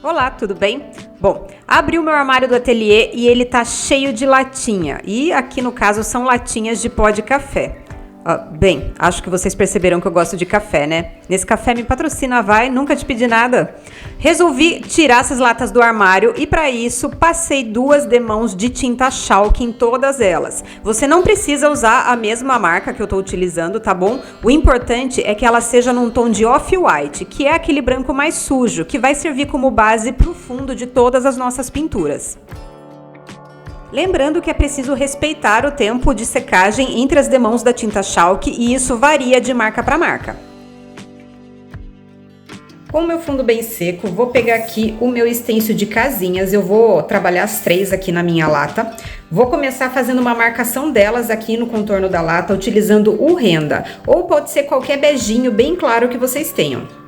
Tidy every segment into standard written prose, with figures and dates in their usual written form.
Olá, tudo bem? Bom, abri o meu armário do ateliê e ele tá cheio de latinha. E aqui no caso são latinhas de pó de café. Bem, acho que vocês perceberam que eu gosto de café, né? Nesse café me patrocina, vai, nunca te pedi nada. Resolvi tirar essas latas do armário e para isso passei 2 demãos de tinta chalk em todas elas. Você não precisa usar a mesma marca que eu tô utilizando, tá bom? O importante é que ela seja num tom de off-white, que é aquele branco mais sujo, que vai servir como base pro fundo de todas as nossas pinturas. Lembrando que é preciso respeitar o tempo de secagem entre as demãos da tinta chalk e isso varia de marca para marca. Com o meu fundo bem seco, vou pegar aqui o meu stencil de casinhas, eu vou trabalhar as 3 aqui na minha lata. Vou começar fazendo uma marcação delas aqui no contorno da lata, utilizando o renda, ou pode ser qualquer beijinho bem claro que vocês tenham.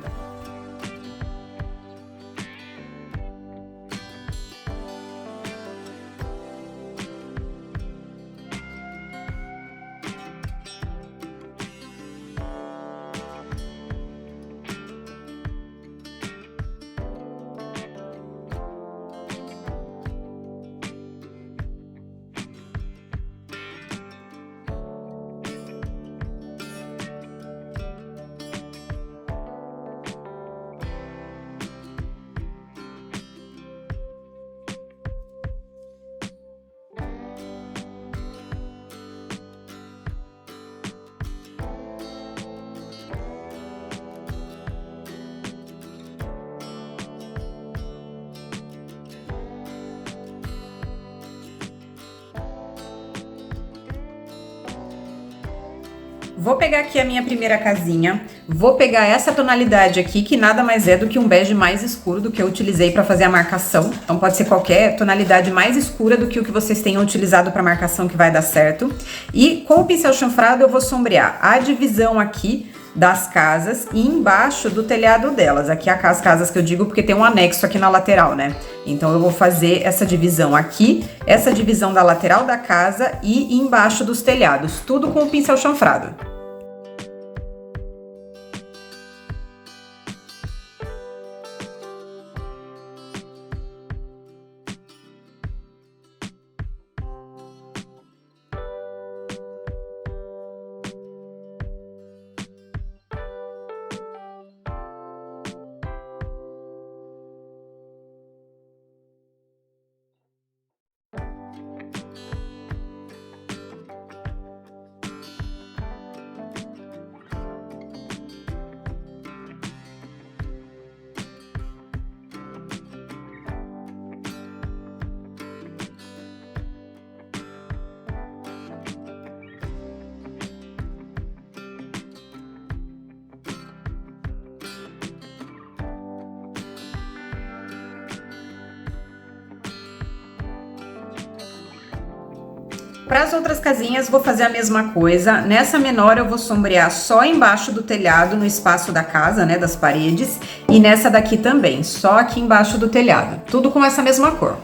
Vou pegar aqui a minha primeira casinha, vou pegar essa tonalidade aqui, que nada mais é do que um bege mais escuro do que eu utilizei para fazer a marcação. Então pode ser qualquer tonalidade mais escura do que o que vocês tenham utilizado para marcação que vai dar certo. E com o pincel chanfrado eu vou sombrear a divisão aqui das casas e embaixo do telhado delas. Aqui as casas que eu digo porque tem um anexo aqui na lateral, né? Então eu vou fazer essa divisão aqui, essa divisão da lateral da casa e embaixo dos telhados, tudo com o pincel chanfrado. Para as outras casinhas vou fazer a mesma coisa. Nessa menor eu vou sombrear só embaixo do telhado, no espaço da casa, né, das paredes. E nessa daqui também, só aqui embaixo do telhado. Tudo com essa mesma cor.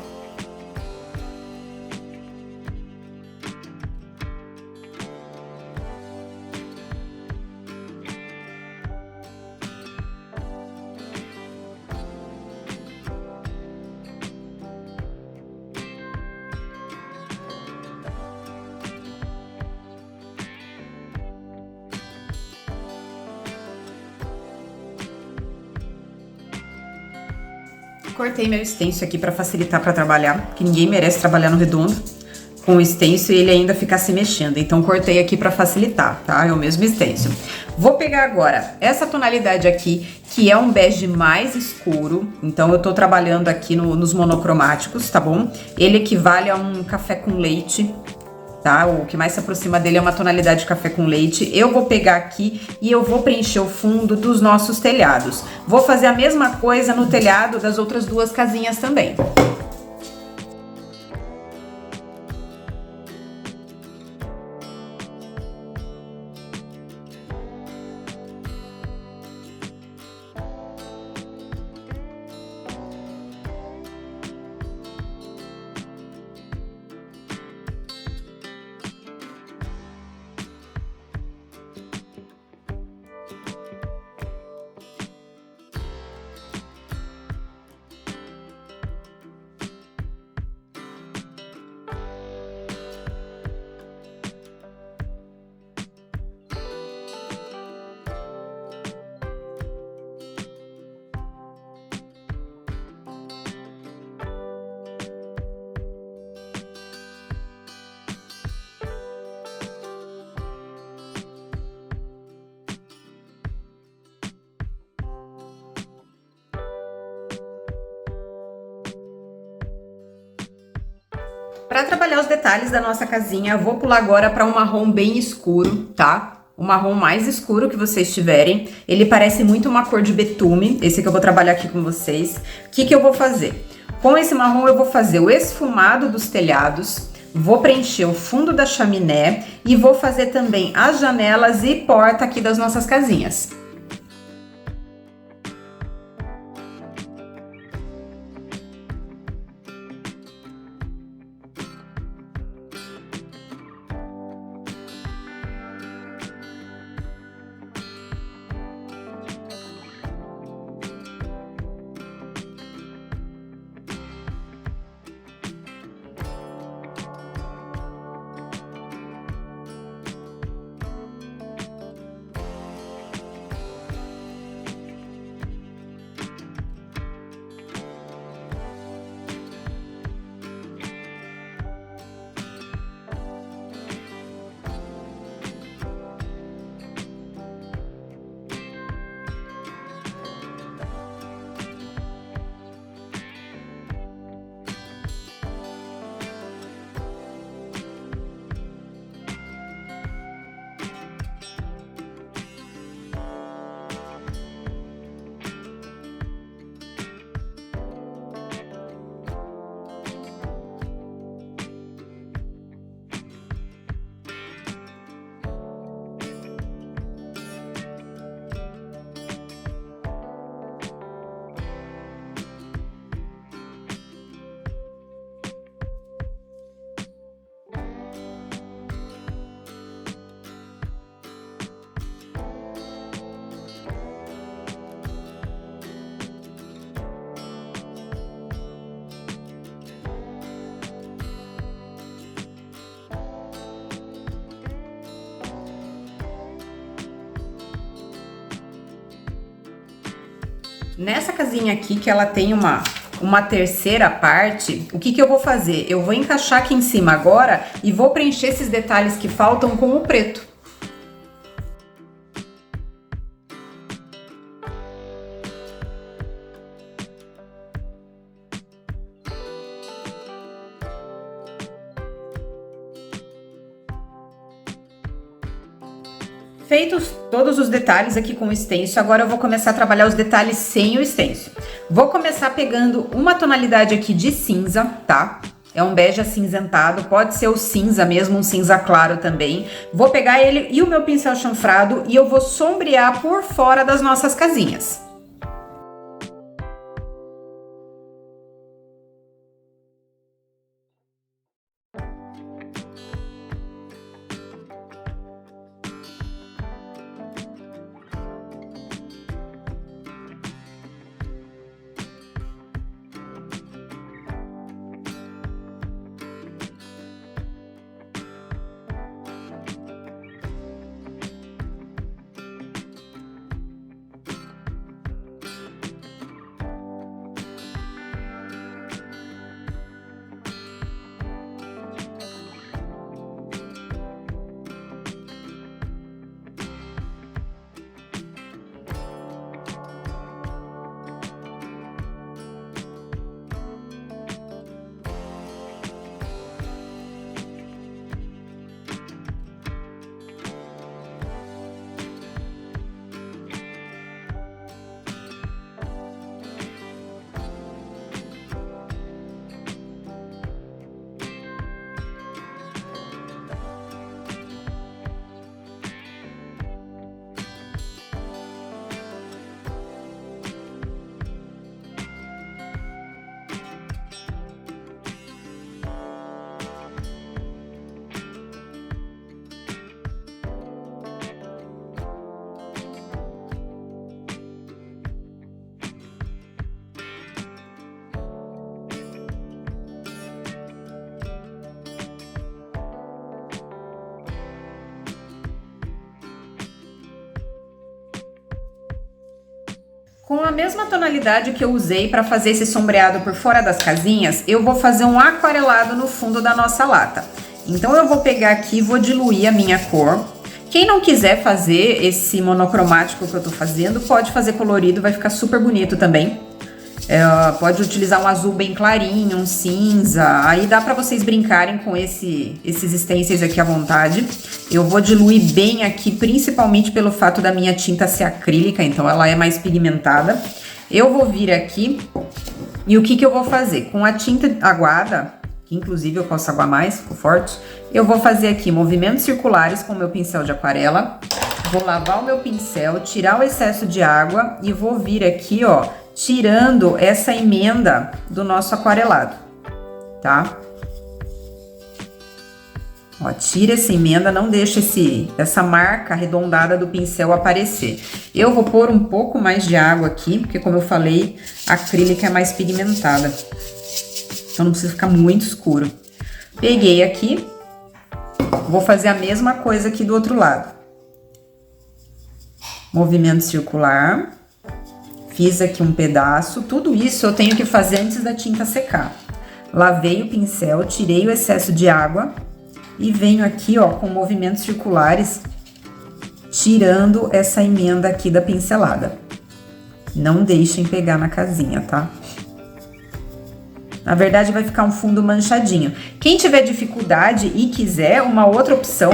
Cortei meu stencil aqui para facilitar para trabalhar, que ninguém merece trabalhar no redondo com o stencil e ele ainda ficar se mexendo. Então cortei aqui para facilitar, tá? É o mesmo stencil. Vou pegar agora essa tonalidade aqui, que é um bege mais escuro. Então eu tô trabalhando aqui nos monocromáticos, tá bom? Ele equivale a um café com leite. Tá? O que mais se aproxima dele é uma tonalidade de café com leite. Eu vou pegar aqui e eu vou preencher o fundo dos nossos telhados. Vou fazer a mesma coisa no telhado das outras 2 casinhas também. Para trabalhar os detalhes da nossa casinha, eu vou pular agora para um marrom bem escuro, tá? O marrom mais escuro que vocês tiverem. Ele parece muito uma cor de betume, esse que eu vou trabalhar aqui com vocês. O que eu vou fazer? Com esse marrom eu vou fazer o esfumado dos telhados, vou preencher o fundo da chaminé e vou fazer também as janelas e porta aqui das nossas casinhas. Nessa casinha aqui, que ela tem uma terceira parte, o que eu vou fazer? Eu vou encaixar aqui em cima agora e vou preencher esses detalhes que faltam com o preto. Feitos todos os detalhes aqui com o stencil, agora eu vou começar a trabalhar os detalhes sem o stencil. Vou começar pegando uma tonalidade aqui de cinza, tá? É um bege acinzentado, pode ser o cinza mesmo, um cinza claro também. Vou pegar ele e o meu pincel chanfrado e eu vou sombrear por fora das nossas casinhas. Com a mesma tonalidade que eu usei para fazer esse sombreado por fora das casinhas, eu vou fazer um aquarelado no fundo da nossa lata. Então eu vou pegar aqui e vou diluir a minha cor. Quem não quiser fazer esse monocromático que eu tô fazendo, pode fazer colorido, vai ficar super bonito também. Pode utilizar um azul bem clarinho, um cinza. Aí dá pra vocês brincarem com esses stencils aqui à vontade. Eu vou diluir bem aqui, principalmente pelo fato da minha tinta ser acrílica, então ela é mais pigmentada. Eu vou vir aqui e o que eu vou fazer? Com a tinta aguada, que inclusive eu posso aguar mais, ficou forte, eu vou fazer aqui movimentos circulares com o meu pincel de aquarela. Vou lavar o meu pincel, tirar o excesso de água e vou vir aqui, ó, tirando essa emenda do nosso aquarelado, tá? Ó, tira essa emenda, não deixa essa marca arredondada do pincel aparecer. Eu vou pôr um pouco mais de água aqui, porque como eu falei, a acrílica é mais pigmentada. Então não precisa ficar muito escuro. Peguei aqui, vou fazer a mesma coisa aqui do outro lado. Movimento circular, fiz aqui um pedaço, tudo isso eu tenho que fazer antes da tinta secar. Lavei o pincel, tirei o excesso de água e venho aqui, ó, com movimentos circulares, tirando essa emenda aqui da pincelada. Não deixem pegar na casinha, tá? Na verdade, vai ficar um fundo manchadinho. Quem tiver dificuldade e quiser, uma outra opção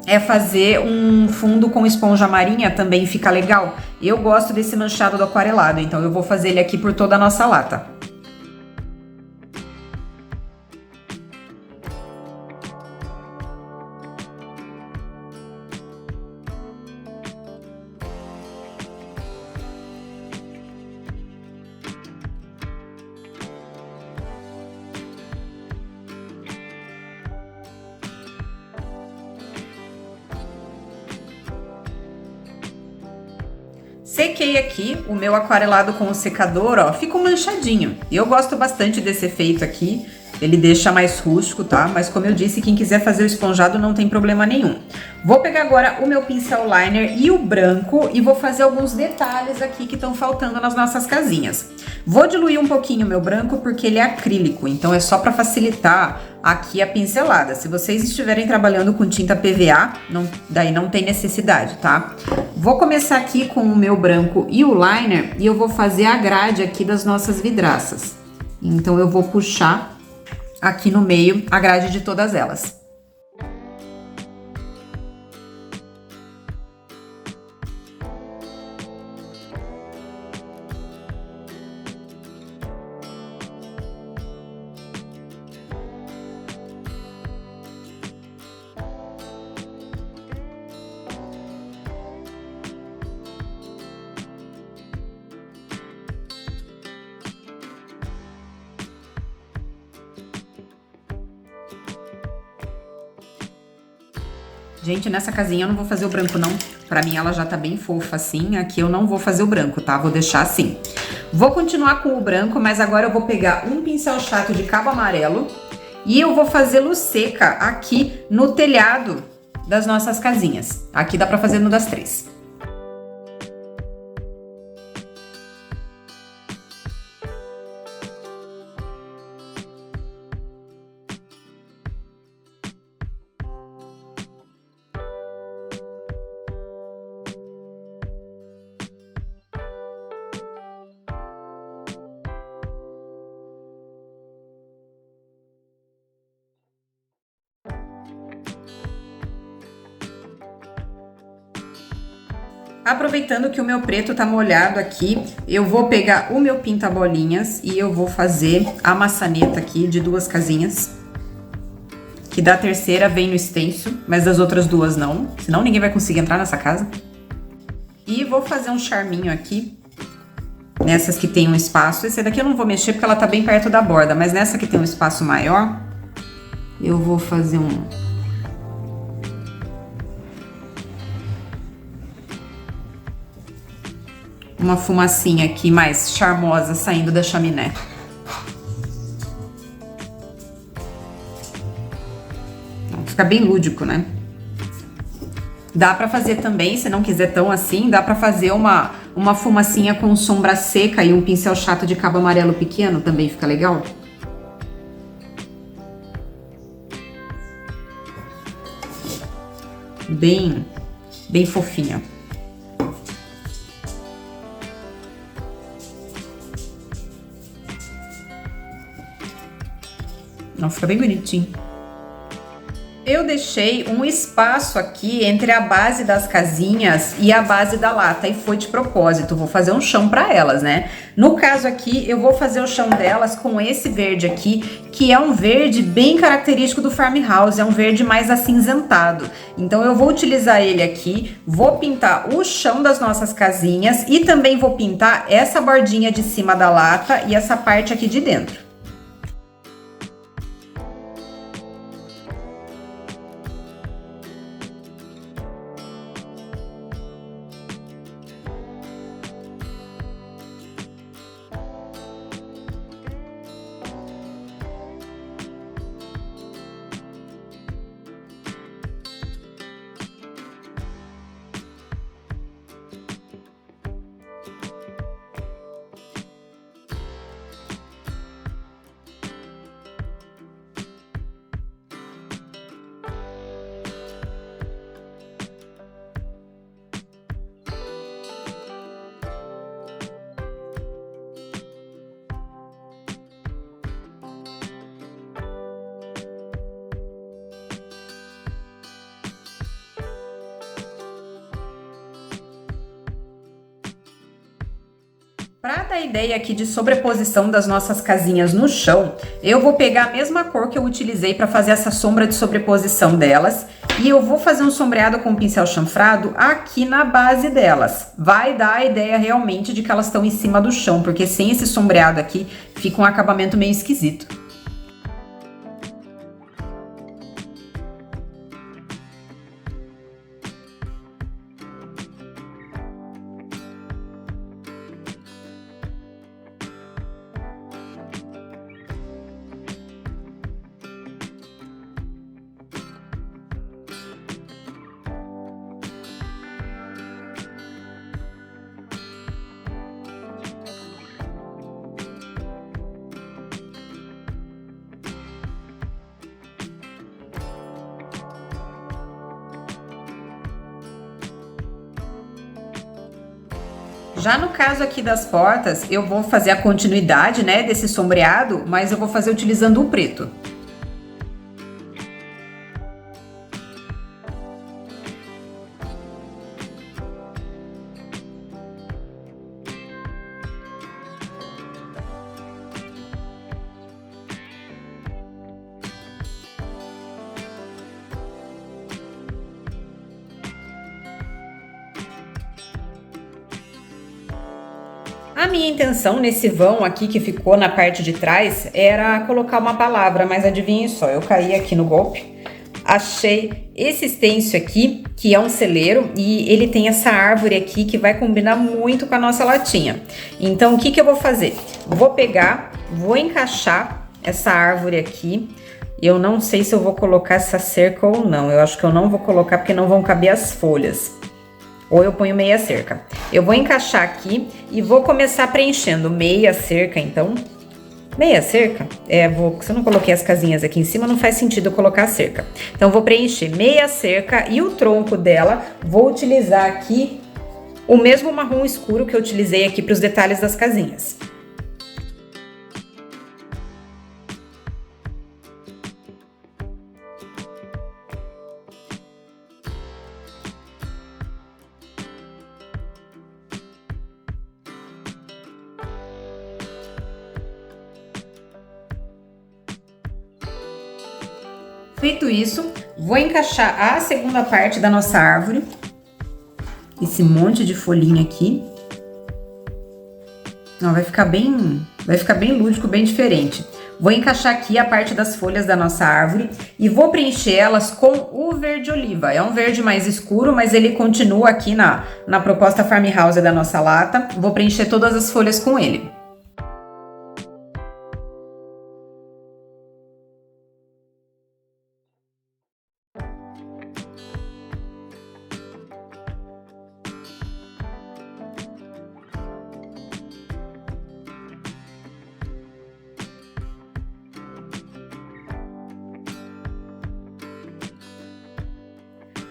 é fazer um fundo com esponja marinha, também fica legal. Eu gosto desse manchado do aquarelado, então eu vou fazer ele aqui por toda a nossa lata. Sequei aqui o meu aquarelado com o secador, ó, fica um manchadinho. Eu gosto bastante desse efeito aqui, ele deixa mais rústico, tá? Mas como eu disse, quem quiser fazer o esponjado não tem problema nenhum. Vou pegar agora o meu pincel liner e o branco e vou fazer alguns detalhes aqui que estão faltando nas nossas casinhas. Vou diluir um pouquinho o meu branco porque ele é acrílico, então é só para facilitar aqui a pincelada. Se vocês estiverem trabalhando com tinta PVA, daí não tem necessidade, tá? Vou começar aqui com o meu branco e o liner e eu vou fazer a grade aqui das nossas vidraças. Então eu vou puxar aqui no meio a grade de todas elas. Gente, nessa casinha eu não vou fazer o branco, não. Pra mim ela já tá bem fofa assim. Aqui eu não vou fazer o branco, tá? Vou deixar assim. Vou continuar com o branco, mas agora eu vou pegar um pincel chato de cabo amarelo e eu vou fazer luz seca aqui no telhado das nossas casinhas. Aqui dá pra fazer no das três. Aproveitando que o meu preto tá molhado aqui, eu vou pegar o meu pinta-bolinhas e eu vou fazer a maçaneta aqui de 2 casinhas. Que da terceira vem no stencil, mas das outras 2 não, senão ninguém vai conseguir entrar nessa casa. E vou fazer um charminho aqui, nessas que tem um espaço. Esse daqui eu não vou mexer porque ela tá bem perto da borda, mas nessa que tem um espaço maior, eu vou fazer uma fumacinha aqui mais charmosa saindo da chaminé. Fica bem lúdico, né? Dá pra fazer também, se não quiser tão assim, dá pra fazer uma fumacinha com sombra seca e um pincel chato de cabo amarelo pequeno, também fica legal. Bem fofinha. Não, fica bem bonitinho. Eu deixei um espaço aqui entre a base das casinhas e a base da lata e foi de propósito, vou fazer um chão para elas, né? No caso aqui, eu vou fazer o chão delas com esse verde aqui, que é um verde bem característico do farmhouse, é um verde mais acinzentado. Então eu vou utilizar ele aqui, vou pintar o chão das nossas casinhas e também vou pintar essa bordinha de cima da lata e essa parte aqui de dentro. Para dar ideia aqui de sobreposição das nossas casinhas no chão, eu vou pegar a mesma cor que eu utilizei para fazer essa sombra de sobreposição delas e eu vou fazer um sombreado com pincel chanfrado aqui na base delas. Vai dar a ideia realmente de que elas estão em cima do chão, porque sem esse sombreado aqui fica um acabamento meio esquisito. Já no caso aqui das portas, eu vou fazer a continuidade, né, desse sombreado, mas eu vou fazer utilizando o preto. A minha intenção nesse vão aqui que ficou na parte de trás era colocar uma palavra, mas adivinhem só, eu caí aqui no golpe. Achei esse stencil aqui, que é um celeiro, e ele tem essa árvore aqui que vai combinar muito com a nossa latinha. Então, o que que eu vou fazer? Vou pegar, vou encaixar essa árvore aqui. Eu não sei se eu vou colocar essa cerca ou não. Eu acho que eu não vou colocar porque não vão caber as folhas. Ou eu ponho meia cerca. Eu vou encaixar aqui e vou começar preenchendo meia cerca, então. Meia cerca? Se eu não coloquei as casinhas aqui em cima, não faz sentido eu colocar a cerca. Então, vou preencher meia cerca e o tronco dela, vou utilizar aqui o mesmo marrom escuro que eu utilizei aqui para os detalhes das casinhas. Feito isso, vou encaixar a segunda parte da nossa árvore. Esse monte de folhinha aqui. Ó, vai ficar bem lúdico, bem diferente. Vou encaixar aqui a parte das folhas da nossa árvore e vou preencher elas com o verde oliva. É um verde mais escuro, mas ele continua aqui na proposta farmhouse da nossa lata. Vou preencher todas as folhas com ele.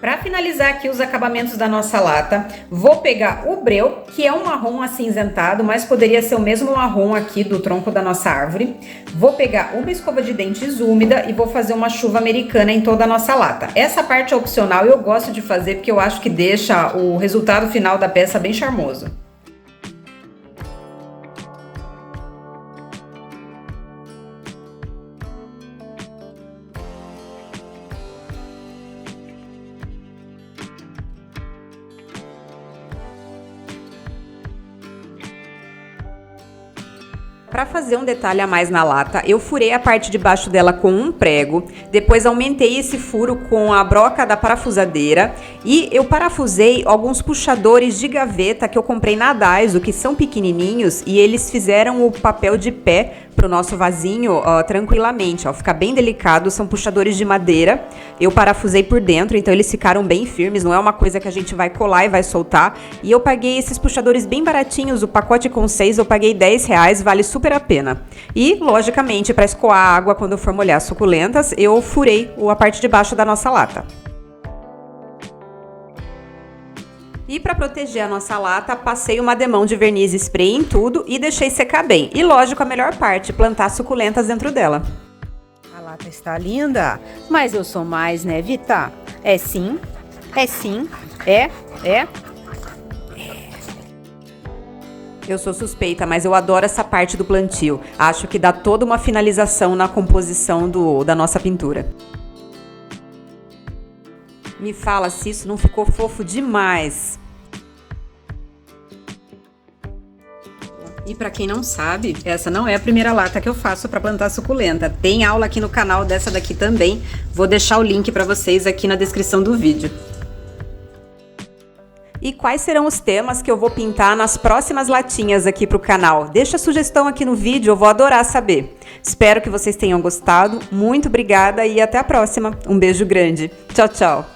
Para finalizar aqui os acabamentos da nossa lata, vou pegar o breu, que é um marrom acinzentado, mas poderia ser o mesmo marrom aqui do tronco da nossa árvore. Vou pegar uma escova de dentes úmida e vou fazer uma chuva americana em toda a nossa lata. Essa parte é opcional, eu gosto de fazer porque eu acho que deixa o resultado final da peça bem charmoso. Para fazer um detalhe a mais na lata, eu furei a parte de baixo dela com um prego, depois aumentei esse furo com a broca da parafusadeira e eu parafusei alguns puxadores de gaveta que eu comprei na Daiso, que são pequenininhos e eles fizeram o papel de pé pro nosso vasinho tranquilamente, fica bem delicado, são puxadores de madeira, eu parafusei por dentro, então eles ficaram bem firmes, não é uma coisa que a gente vai colar e vai soltar, e eu paguei esses puxadores bem baratinhos, o pacote com 6 eu paguei R$10, vale super a pena. E, logicamente, para escoar a água quando eu for molhar as suculentas, eu furei a parte de baixo da nossa lata. E para proteger a nossa lata, passei uma demão de verniz spray em tudo e deixei secar bem. E lógico, a melhor parte, plantar suculentas dentro dela. A lata está linda, mas eu sou mais, né, Vita? É sim, é. Eu sou suspeita, mas eu adoro essa parte do plantio. Acho que dá toda uma finalização na composição da nossa pintura. Me fala se isso não ficou fofo demais. E para quem não sabe, essa não é a primeira lata que eu faço para plantar suculenta. Tem aula aqui no canal dessa daqui também. Vou deixar o link para vocês aqui na descrição do vídeo. E quais serão os temas que eu vou pintar nas próximas latinhas aqui pro canal? Deixa a sugestão aqui no vídeo, eu vou adorar saber. Espero que vocês tenham gostado. Muito obrigada e até a próxima. Um beijo grande. Tchau, tchau.